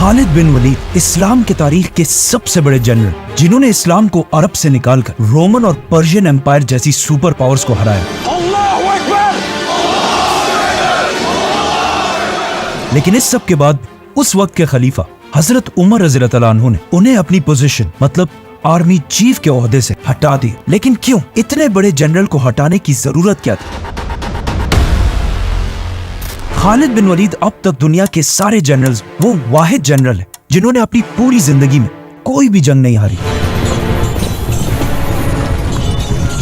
खालिद बिन वलीद इस्लाम की तारीख के सबसे बड़े जनरल, जिन्होंने इस्लाम को अरब से निकालकर रोमन और पर्शियन एम्पायर जैसी सुपर पावर्स को हराया। लेकिन इस सब के बाद उस वक्त के खलीफा हजरत उमर रज़ियल्लाहु अन्हु ने उन्हें अपनी पोजीशन मतलब आर्मी चीफ के ओहदे से हटा दिया। लेकिन क्यों? इतने बड़े जनरल को हटाने की जरूरत क्या थी? खालिद बिन वलीद अब तक दुनिया के सारे जनरल्स वो वाहिद जनरल है जिन्होंने अपनी पूरी जिंदगी में कोई भी जंग नहीं हारी।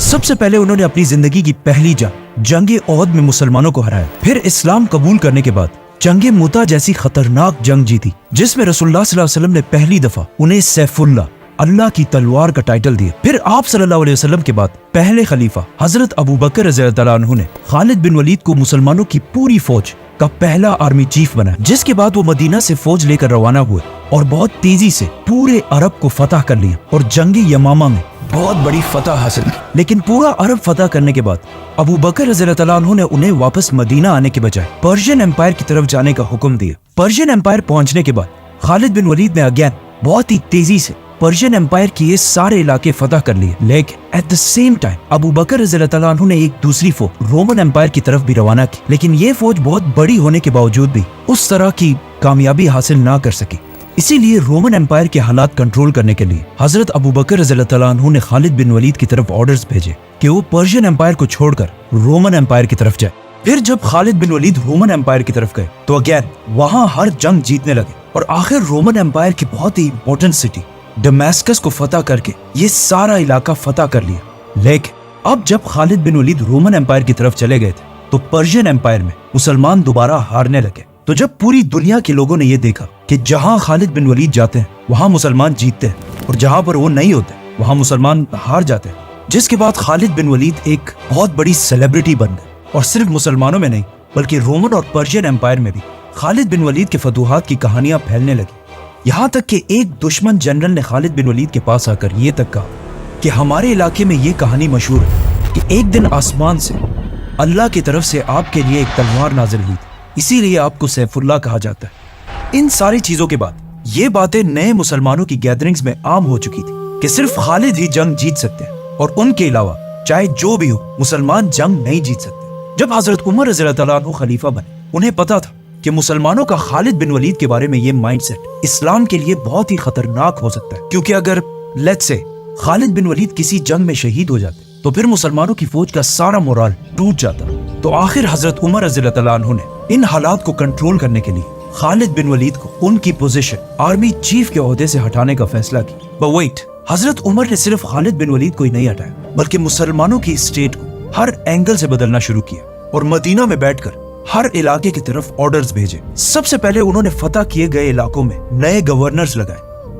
सबसे पहले उन्होंने अपनी जिंदगी की पहली जंग ओहद में मुसलमानों को हराया। फिर इस्लाम कबूल करने के बाद जंग मुता जैसी खतरनाक जंग जीती, जिसमें रसूलुल्लाह सल्लल्लाहु अलैहि वसल्लम ने पहली दफा उन्हें सैफुल्लाह अल्लाह की तलवार का टाइटल दिया। फिर आप सल्लल्लाहु अलैहि वसल्लम के बाद पहले खलीफा हजरत अबू बकर रज़ियल्लाहु अन्हु ने खालिद बिन वलीद को मुसलमानों की पूरी फौज का पहला आर्मी चीफ बनाया, जिसके बाद वो मदीना से फौज लेकर रवाना हुए और बहुत तेजी से पूरे अरब को फतह कर लिया और जंग यमामा में बहुत बड़ी फतह हासिल की। लेकिन पूरा अरब फतह करने के बाद अबू बकर रज़ियल्लाहु अन्हु ने उन्हें वापस मदीना आने के बजाय पर्शियन एम्पायर की तरफ जाने का हुक्म दिया। पर्शियन एम्पायर पहुंचने के बाद खालिद बिन वलीद ने अगेन बहुत ही तेजी से पर्शियन एम्पायर के ये सारे इलाके फतह कर लिए। लेकिन at the same time Abu Bakr रज़ियल्लाहु अन्हु ने एक दूसरी फौज रोमन एम्पायर की तरफ भी रवाना की। लेकिन ये फौज बहुत बड़ी होने के बावजूद भी उस तरह की कामयाबी हासिल ना कर सकी। इसीलिए रोमन एम्पायर के हालात कंट्रोल करने के लिए हजरत अबू बकर रज़ियल्लाहु अन्हु ने खालिद बिन वलीद की तरफ ऑर्डर्स भेजे कि वो पर्शियन एम्पायर को छोड़कर रोमन एम्पायर की तरफ जाए। फिर जब खालिद बिन वलीद रोमन एम्पायर की तरफ गए तो अगेन वहां हर जंग जीतने लगे और आखिर रोमन एम्पायर की बहुत ही इंपॉर्टेंट सिटी दमास्कस को फतह करके ये सारा इलाका फतह कर लिया। लेकिन अब जब खालिद बिन वलीद रोमन एम्पायर की तरफ चले गए थे तो पर्शियन एम्पायर में मुसलमान दोबारा हारने लगे। तो जब पूरी दुनिया के लोगों ने ये देखा कि जहां खालिद बिन वलीद जाते हैं वहां मुसलमान जीतते हैं और जहां पर वो नहीं होते वहां मुसलमान हार जाते हैं, जिसके बाद खालिद बिन वलीद एक बहुत बड़ी सेलिब्रिटी बन गए। और सिर्फ मुसलमानों में नहीं बल्कि रोमन और पर्शियन एम्पायर में भी खालिद बिन वलीद के फतूहात की कहानियां फैलने लगी। यहाँ तक कि एक दुश्मन जनरल ने खालिद बिन वलीद के पास आकर ये तक कहा कि हमारे इलाके में ये कहानी मशहूर है कि एक दिन आसमान से अल्लाह की तरफ से आपके लिए एक तलवार नाजिल हुई थी, इसीलिए आपको सैफुल्लाह कहा जाता है। इन सारी चीजों के बाद ये बातें नए मुसलमानों की गैदरिंग्स में आम हो चुकी थी कि सिर्फ खालिद ही जंग जीत सकते हैं और उनके अलावा चाहे जो भी हो मुसलमान जंग नहीं जीत सकते। जब हजरत उमर रज़ियल्लाहु अन्हु खलीफा बने उन्हें पता था कि मुसलमानों का खालिद बिन वलीद के बारे में ये माइंडसेट इस्लाम के लिए बहुत ही खतरनाक हो सकता है, क्योंकि अगर लेट्स से खालिद बिन वलीद किसी जंग में शहीद हो जाते तो फिर मुसलमानों की फौज का सारा मोराल टूट जाता। तो आखिर हजरत उमर रज़ियल्लाहु अन्हु ने इन हालात को कंट्रोल करने के लिए खालिद बिन वलीद को उनकी पोजीशन आर्मी चीफ के ओहदे से हटाने का फैसला किया। बट वेट, हजरत उमर ने सिर्फ खालिद बिन वलीद को ही नहीं हटाया बल्कि मुसलमानों की स्टेट को हर एंगल से बदलना शुरू किया और मदीना में बैठकर हर इलाके की तरफ ऑर्डर्स भेजे। सबसे पहले उन्होंने फतह किए गए इलाकों में नए गवर्नर्स लगाए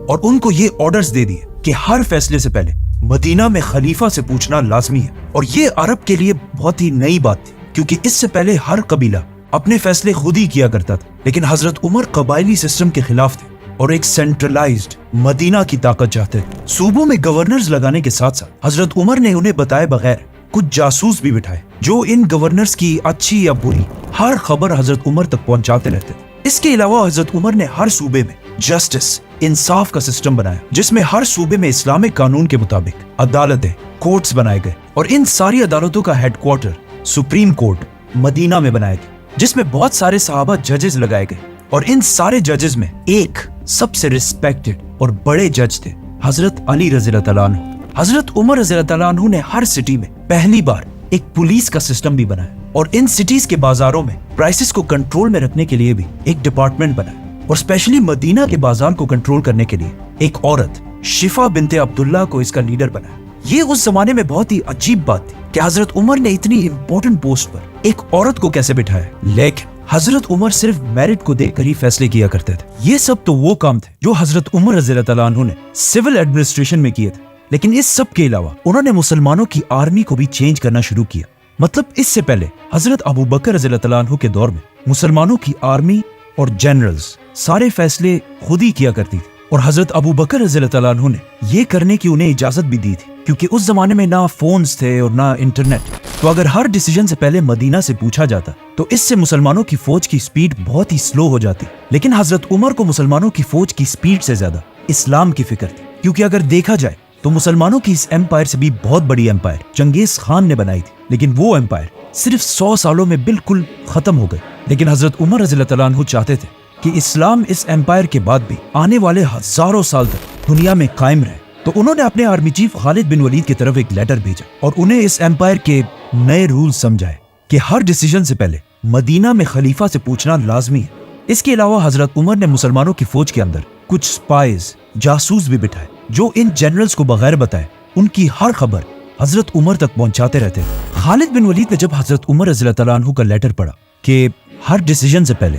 और उनको ये ऑर्डर्स दे दिए कि हर फैसले से पहले मदीना में खलीफा से पूछना लाजमी है। और ये अरब के लिए बहुत ही नई बात थी, क्योंकि इससे पहले हर कबीला अपने फैसले खुद ही किया करता था। लेकिन हजरत उमर कबायली सिस्टम के खिलाफ थे और एक सेंट्रलाइज्ड मदीना की ताकत चाहते थे। सूबों में गवर्नर्स लगाने के साथ साथ हजरत उमर ने उन्हें बताए बगैर कुछ जासूस भी बिठाए जो इन गवर्नर्स की अच्छी या बुरी हर खबर हजरत उमर तक पहुंचाते रहते थे। इसके अलावा हजरत उमर ने हर सूबे में जस्टिस इंसाफ का सिस्टम बनाया, जिसमें हर सूबे में इस्लामिक कानून के मुताबिक अदालतें कोर्ट्स बनाए गए और इन सारी अदालतों का हेडक्वार्टर सुप्रीम कोर्ट मदीना में बनाया गया, जिसमें बहुत सारे सहाबा जजेस लगाए गए। और इन सारे जजेस में एक सबसे रिस्पेक्टेड और बड़े जज थे हजरत अली रज़ियल्लाहु अन्हु। हजरत उमर रज़ियल्लाहु अन्हु ने हर सिटी में पहली बार एक पुलिस का सिस्टम भी बनाया और इन सिटीज के बाजारों में प्राइसेस को कंट्रोल में रखने के लिए भी एक डिपार्टमेंट बनाया और स्पेशली मदीना के बाजार को कंट्रोल करने के लिए एक औरत शिफा बिनते अब्दुल्ला को इसका लीडर बनाया। ये उस जमाने में बहुत ही अजीब बात थी कि हजरत उमर ने इतनी इंपॉर्टेंट पोस्ट पर एक औरत को कैसे बिठाया। लेकिन हजरत उमर सिर्फ मेरिट को देखकर ही फैसले किया करते थे। ये सब तो वो काम थे जो हजरत उमर रज़ियल्लाहु अन्हु ने सिविल एडमिनिस्ट्रेशन में किए थे। लेकिन इस सब के अलावा उन्होंने मुसलमानों की आर्मी को भी चेंज करना शुरू किया। मतलब इससे पहले हजरत अबू बकर रज़ियल्लाहु अन्हु के दौर में मुसलमानों की आर्मी और जनरल्स सारे फैसले खुद ही किया करती थी और हजरत अबू बकर रज़ियल्लाहु अन्हु ने ये करने की उन्हें इजाजत भी दी थी। کیونکہ اس زمانے میں نہ فونز تھے اور نہ انٹرنیٹ، تو اگر ہر ڈیسیجن سے پہلے مدینہ سے پوچھا جاتا تو اس سے مسلمانوں کی فوج کی سپیڈ بہت ہی سلو ہو جاتی. لیکن حضرت عمر کو مسلمانوں کی فوج کی سپیڈ سے زیادہ اسلام کی فکر تھی، کیونکہ اگر دیکھا جائے تو مسلمانوں کی اس ایمپائر سے بھی بہت بڑی ایمپائر چنگیز خان نے بنائی تھی، لیکن وہ ایمپائر صرف 100 سالوں میں بالکل ختم ہو گئی. لیکن حضرت عمر رضی اللہ تعالیٰ عنہ چاہتے تھے کہ اسلام اس ایمپائر کے بعد بھی آنے والے ہزاروں سال تک دنیا میں قائم رہے. تو انہوں نے اپنے آرمی چیف خالد بن ولید کی طرف ایک لیٹر بھیجا اور انہیں اس ایمپائر کے نئے رول سمجھائے کہ ہر ڈیسیجن سے پہلے مدینہ میں خلیفہ سے پوچھنا لازمی ہے. اس کے علاوہ حضرت عمر نے مسلمانوں کی فوج کے اندر کچھ سپائز، جاسوس بھی بٹھائے جو ان جنرلز کو بغیر بتائے ان کی ہر خبر حضرت عمر تک پہنچاتے رہتے. خالد بن ولید نے جب حضرت عمر رضی اللہ تعالیٰ عنہ کا لیٹر پڑھا کہ ہر ڈیسیجن سے پہلے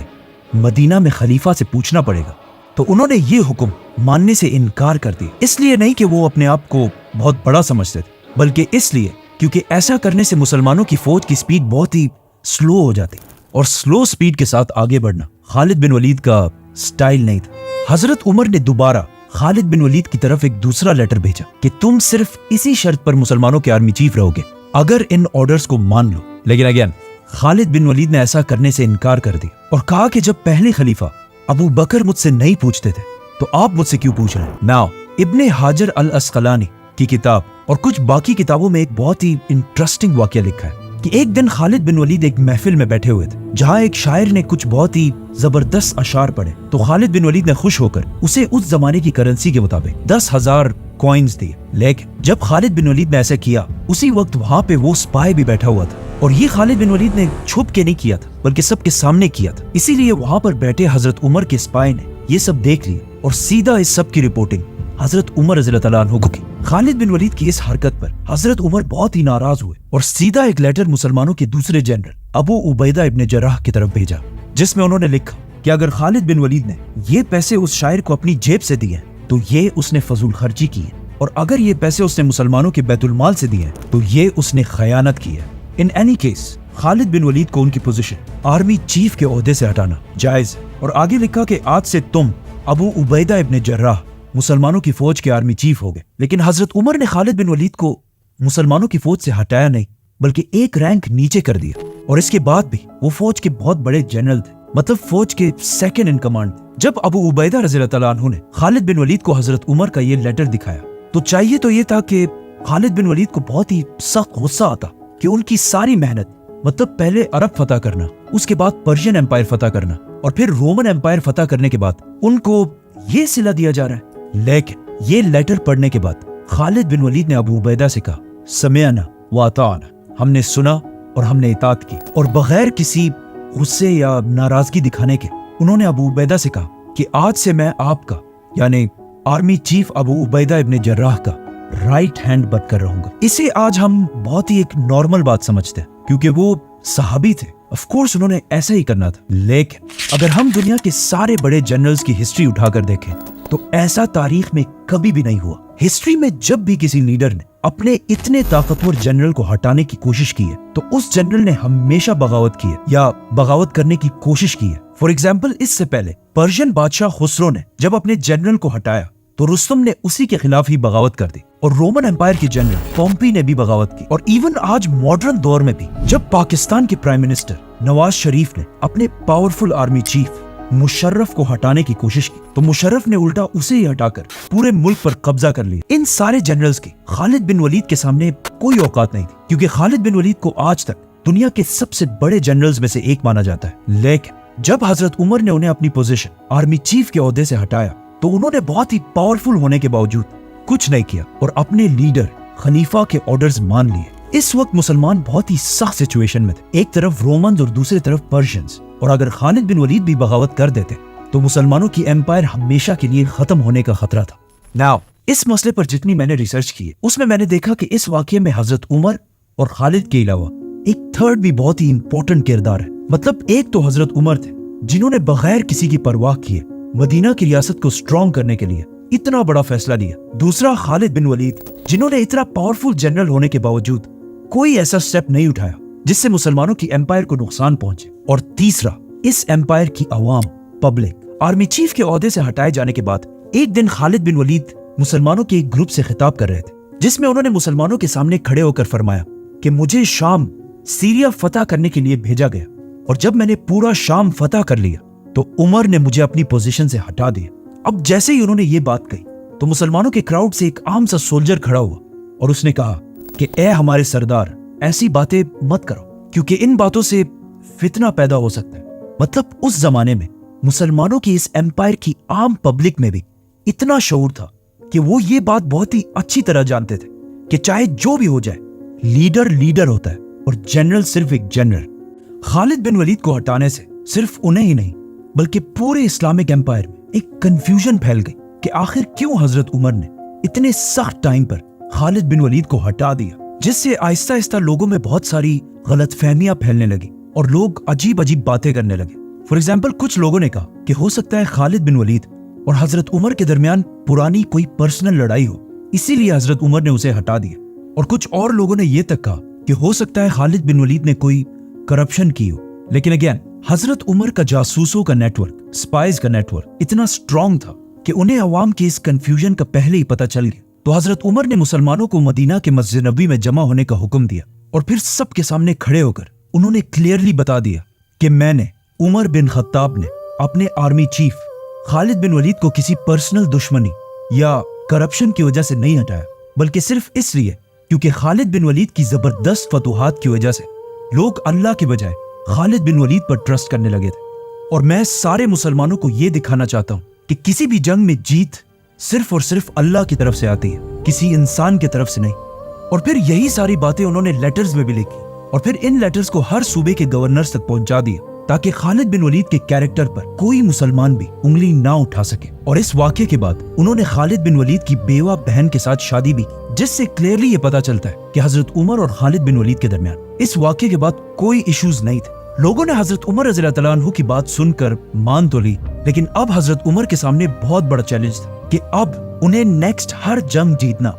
مدینہ میں خلیفہ سے پوچھنا پڑے گا، تو انہوں نے یہ حکم ماننے سے انکار کر دیا. اس لیے نہیں کہ وہ اپنے آپ کو بہت بڑا سمجھتے تھے، بلکہ اس لیے کیونکہ ایسا کرنے سے مسلمانوں کی فوج کی سپیڈ بہت ہی سلو ہو جاتی، اور سلو سپیڈ کے ساتھ آگے بڑھنا خالد بن ولید کا سٹائل نہیں تھا. حضرت عمر نے دوبارہ خالد بن ولید کی طرف ایک دوسرا لیٹر بھیجا کہ تم صرف اسی شرط پر مسلمانوں کے آرمی چیف رہو گے اگر ان آرڈرز کو مان لو. لیکن اگین خالد بن ولید نے ایسا کرنے سے انکار کر دیا اور کہا کہ جب پہلے خلیفہ ابو بکر مجھ سے نہیں پوچھتے تھے تو آپ مجھ سے کیوں پوچھ رہے ہیں. ناؤ ابن حجر الاسقلانی کی کتاب اور کچھ باقی کتابوں میں ایک بہت ہی انٹرسٹنگ واقعہ لکھا ہے کہ ایک دن خالد بن ولید ایک محفل میں بیٹھے ہوئے تھے جہاں ایک شاعر نے کچھ بہت ہی زبردست اشعار پڑھے. تو خالد بن ولید نے خوش ہو کر اسے اس زمانے کی کرنسی کے مطابق 10,000 کوئنز دیے. لیکن جب خالد بن ولید نے ایسا کیا اسی وقت وہاں پہ وہ سپائی بھی بیٹھا ہوا تھا، اور یہ خالد بن ولید نے چھپ کے نہیں کیا تھا بلکہ سب کے سامنے کیا تھا. اسی لیے وہاں پر بیٹھے حضرت عمر کے سپائی نے یہ سب دیکھ لیا اور سیدھا اس سب کی رپورٹنگ حضرت عمر رضی اللہ تعالیٰ عنہ کو کی. خالد بن ولید کی اس حرکت پر حضرت عمر بہت ہی ناراض ہوئے اور سیدھا ایک لیٹر مسلمانوں کے دوسرے جنرل ابو عبیدہ ابن جراح کی طرف بھیجا، جس میں انہوں نے لکھا کہ اگر خالد بن ولید نے یہ پیسے اس شاعر کو اپنی جیب سے دیے تو یہ اس نے فضول خرچی کی ہے، اور اگر یہ پیسے اس نے مسلمانوں کے بیت المال سے دیے تو یہ اس نے خیانت کی ہے. ان اینی کیس خالد بن ولید کو ان کی پوزیشن آرمی چیف کے عہدے سے ہٹانا جائز ہے. اور آگے لکھا کہ آج سے تم ابو عبیدہ ابن جراح مسلمانوں کی فوج کے آرمی چیف ہو گئے. لیکن حضرت عمر نے خالد بن ولید کو مسلمانوں کی فوج سے ہٹایا نہیں بلکہ ایک رینک نیچے کر دیا، اور اس کے بعد بھی وہ فوج کے بہت بڑے جنرل تھے، مطلب فوج کے سیکنڈ ان کمانڈ تھے. جب ابو عبیدہ رضی اللہ تعالیٰ عنہ نے خالد بن ولید کو حضرت عمر کا یہ لیٹر دکھایا تو چاہیے تو یہ تھا کہ خالد بن ولید کو بہت ہی سخت غصہ آتا کہ ان کی ساری محنت، مطلب پہلے عرب فتح کرنا، اس کے بعد پرشین ایمپائر فتح کرنا، اور پھر رومن ایمپائر فتح کرنے کے بعد ان کو یہ صلہ دیا جا رہا ہے. لیکن یہ لیٹر پڑھنے کے بعد خالد بن ولید نے ابو عبیدہ سے کہا سمعنا واطعنا، ہم نے سنا اور ہم نے اطاعت کی. اور بغیر کسی غصے یا ناراضگی دکھانے کے انہوں نے ابو عبیدہ سے کہا کہ آج سے میں آپ کا یعنی آرمی چیف ابو عبیدہ ابن جراح کا رائٹ ہینڈ بن کر رہوں گا. اسے آج ہم بہت ہی ایک نارمل بات سمجھتے ہیں کیونکہ وہ صحابی تھے، آف کورس انہوں نے ایسا ہی کرنا تھا. لیکن اگر ہم دنیا کے سارے بڑے جنرلز کی ہسٹری اٹھا کر دیکھیں تو ایسا تاریخ میں کبھی بھی نہیں ہوا. ہسٹری میں جب بھی کسی لیڈر نے اپنے اتنے طاقتور جنرل کو ہٹانے کی کوشش کی ہے تو اس جنرل نے ہمیشہ بغاوت کی ہے یا بغاوت کرنے کی کوشش کی ہے. فار ایگزامپل اس سے پہلے پرشین بادشاہ خسرو نے جب اپنے جنرل کو ہٹایا تو رستم نے اسی کے خلاف ہی بغاوت کر دی، اور رومن امپائر کے جنرل پومپی نے بھی بغاوت کی. اور ایون آج ماڈرن دور میں بھی جب پاکستان کے پرائم منسٹر نواز شریف نے اپنے پاورفل آرمی چیف مشرف کو ہٹانے کی کوشش کی تو مشرف نے الٹا اسے ہی ہٹا کر پورے ملک پر قبضہ کر لیا. ان سارے جنرلز کی خالد بن ولید کے سامنے کوئی اوقات نہیں تھی کیونکہ خالد بن ولید کو آج تک دنیا کے سب سے بڑے جنرلز میں سے ایک مانا جاتا ہے. لیکن جب حضرت عمر نے انہیں اپنی پوزیشن آرمی چیف کے عہدے سے ہٹایا تو انہوں نے بہت ہی پاورفل ہونے کے باوجود کچھ نہیں کیا اور اپنے لیڈر خلیفہ کے آرڈرز مان لیے. اس وقت مسلمان بہت ہی سخت سچویشن میں تھے، ایک طرف رومنز اور دوسری طرف پرشینز، اور اگر خالد بن ولید بھی بغاوت کر دیتے تو مسلمانوں کی ایمپائر ہمیشہ کے لیے ختم ہونے کا خطرہ تھا. ناؤ اس مسئلے پر جتنی میں نے ریسرچ کی ہے اس میں نے دیکھا کہ اس واقعے میں حضرت عمر اور خالد کے علاوہ ایک تھرڈ بھی بہت ہی امپورٹنٹ کردار ہے. مطلب ایک تو حضرت عمر تھے جنہوں نے بغیر کسی کی پرواہ کیے مدینہ کی ریاست کو سٹرونگ کرنے کے لیے اتنا بڑا فیصلہ لیا. دوسرا خالد بن ولید جنہوں نے اتنا پاورفل جنرل ہونے کے باوجود کوئی ایسا سٹیپ نہیں اٹھایا جس سے مسلمانوں کی ایمپائر کو نقصان پہنچے. اور تیسرا اس ایمپائر کی عوام پبلک. آرمی چیف کے عہدے سے ہٹائے جانے کے بعد ایک دن خالد بن ولید مسلمانوں کے ایک گروپ سے خطاب کر رہے تھے जिसमें उन्होंने मुसलमानों के सामने खड़े होकर फरमाया कि मुझे शाम सीरिया फतह करने के लिए भेजा गया, और जब मैंने पूरा शाम फतह कर लिया तो उमर ने मुझे अपनी पोजीशन से हटा दिया। अब जैसे ही उन्होंने ये बात कही तो मुसलमानों के क्राउड से एक आम सा सोल्जर खड़ा हुआ और उसने कहा कि ए हमारे सरदार, ऐसी बातें मत करो, क्योंकि इन बातों से फितना पैदा हो सकता है। मतलब उस जमाने में मुसलमानों की इस एम्पायर की आम पब्लिक में भी इतना शऊर था कि वो ये बात बहुत ही अच्छी तरह जानते थे कि चाहे जो भी हो जाए, लीडर लीडर होता है और जनरल सिर्फ एक जनरल। खालिद बिन वलीद को हटाने से सिर्फ उन्हें ही नहीं बल्कि पूरे इस्लामिक एम्पायर में एक कंफ्यूजन फैल गई कि आखिर क्यों हजरत उमर ने इतने सख्त टाइम पर खालिद बिन वलीद को हटा दिया, जिससे आहिस्ता आहिस्ता लोगों में बहुत सारी गलतफहमियां फैलने लगी और लोग अजीब अजीब बातें करने लगे। फॉर एग्जाम्पल, कुछ लोगों ने कहा कि हो सकता है खालिद बिन वलीद और हजरत उमर के दरमियान पुरानी कोई पर्सनल लड़ाई हो, इसीलिए हजरत उमर ने उसे हटा दिया। और कुछ और लोगों ने यह तक कहा कि हो सकता है खालिद बिन वलीद ने कोई करप्शन की हो। लेकिन अगेन, हजरत उमर का जासूसों का नेटवर्क, स्पाइज का नेटवर्क इतना स्ट्रांग था कि उन्हें अवाम के इस कंफ्यूजन का पहले ही पता चल गया। तो हजरत उमर ने मुसलमानों को मदीना के मस्जिद नबी में जमा होने का हुक्म दिया और फिर सबके सामने खड़े होकर उन्होंने क्लियरली बता दिया कि मैंने, उमर बिन खत्ताब ने, अपने आर्मी चीफ खालिद बिन वलीद को किसी पर्सनल दुश्मनी या करप्शन की वजह से नहीं हटाया, बल्कि सिर्फ इसलिए क्योंकि खालिद बिन वलीद की जबरदस्त फतूहात की वजह से लोग अल्लाह के बजाय खालिद बिन वलीद पर ट्रस्ट करने लगे थे। और मैं सारे मुसलमानों को यह दिखाना चाहता हूं कि किसी भी जंग में जीत सिर्फ और सिर्फ अल्लाह की तरफ से आती है, किसी इंसान की तरफ से नहीं। और फिर यही सारी बातें उन्होंने लेटर्स में भी लिखी और फिर इन लेटर्स को हर सूबे के गवर्नर्स तक पहुंचा दिया ताकि खालिद बिन वलीद के कैरेक्टर पर कोई मुसलमान भी उंगली ना उठा सके। और इस वाक़े के बाद उन्होंने खालिद बिन वलीद की बेवा बहन के साथ शादी भी की, जिससे क्लियरली ये पता चलता है कि हजरत उमर और खालिद बिन वलीद के दरमियान इस वाक़े के बाद कोई इश्यूज नहीं थे। लोगों ने हजरत उमर रज़ी अल्लाह तआला अन्हु की बात सुनकर मान तो ली, लेकिन अब हजरत उमर के सामने बहुत बड़ा चैलेंज था कि अब उन्हें नेक्स्ट हर जंग जीतना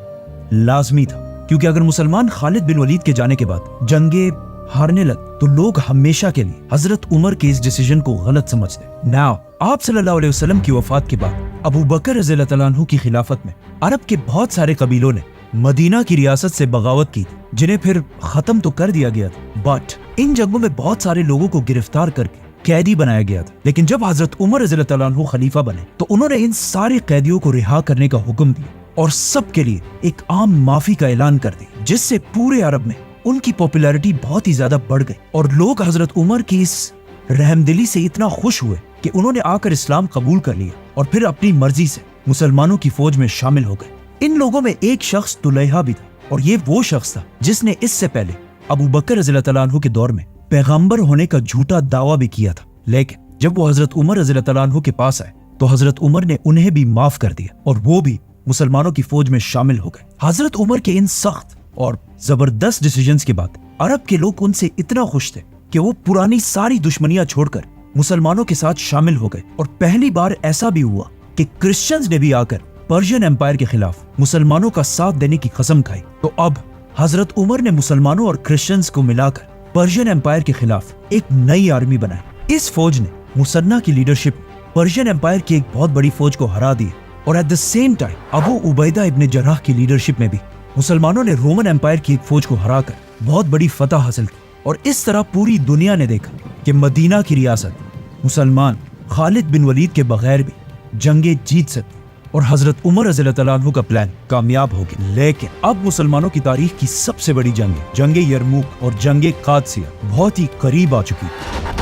लाजमी था, क्योंकि अगर मुसलमान खालिद बिन वलीद के जाने के बाद जंगे हारने लग तो लोग हमेशा के लिए हजरत उमर के इस डिसीजन को गलत समझते। नाउ आप सल्लल्लाहु अलैहि वसल्लम की वफात के बाद अबू बकर रज़ी अल्लाह तआला अन्हु की खिलाफत में अरब के बहुत सारे कबीलों ने मदीना की रियासत से बगावत की, जिन्हें फिर खत्म तो कर दिया गया था, बट इन जंगों में बहुत सारे लोगों को गिरफ्तार करके कैदी बनाया गया था। लेकिन जब हजरत उमर रज़ी अल्लाह तआला अन्हु खलीफा बने तो उन्होंने इन सारे कैदियों को रिहा करने का हुक्म दिया और सबके लिए एक आम माफी का ऐलान कर दिया, जिससे पूरे अरब में उनकी पॉपुलैरिटी बहुत ही ज्यादा बढ़ गई और लोग हजरत उमर की इस रहमदिली से इतना खुश हुए कि उन्होंने आकर इस्लाम कबूल कर लिया और फिर अपनी मर्जी से मुसलमानों की फौज में शामिल हो गए। इन लोगों में एक शख्स तुलैहा भी था और ये वो शख्स था जिसने इससे पहले अबू बकर रज़ी अल्लाह तआला अन्हु के दौर में पैगंबर होने का झूठा दावा भी किया था। लेकिन जब वो हजरत उमर रज़ी अल्लाह तआला अन्हु के पास आए तो हजरत उमर ने उन्हें भी माफ कर दिया और वो भी मुसलमानों की फौज में शामिल हो गए। हजरत उमर के इन सख्त और जबरदस्त डिसीजंस के बाद अरब के लोग उनसे इतना खुश थे कि वो पुरानी सारी दुश्मनियां छोड़कर मुसलमानों के साथ शामिल हो गए। और पहली बार ऐसा भी हुआ कि क्रिश्चियंस ने भी आकर पर्शियन एम्पायर के खिलाफ मुसलमानों का साथ देने की कसम खाई। तो अब हजरत उमर ने मुसलमानों और क्रिश्चियंस को मिलाकर पर्शियन एम्पायर के खिलाफ एक नई आर्मी बनाई। इस फौज ने मुसन्ना की लीडरशिप पर्शियन एम्पायर की एक बहुत बड़ी फौज को हरा दी और eight the same time Abu Ubaida इब्न जर्राह की लीडरशिप में भी मुसलमानों ने रोमन एम्पायर की एक फौज को हराकर बहुत बड़ी फतह हासिल की। और इस तरह पूरी दुनिया ने देखा कि मदीना की रियासत मुसलमान खालिद बिन वलीद के बगैर भी जंगे जीत सकते और हजरत उमर रज़ी अल्लाह तआला अन्हु का प्लान कामयाब हो गया। लेकिन अब मुसलमानों की तारीख की सबसे बड़ी जंग यरमुक और जंगे कादसिया बहुत ही करीब आ चुकी है।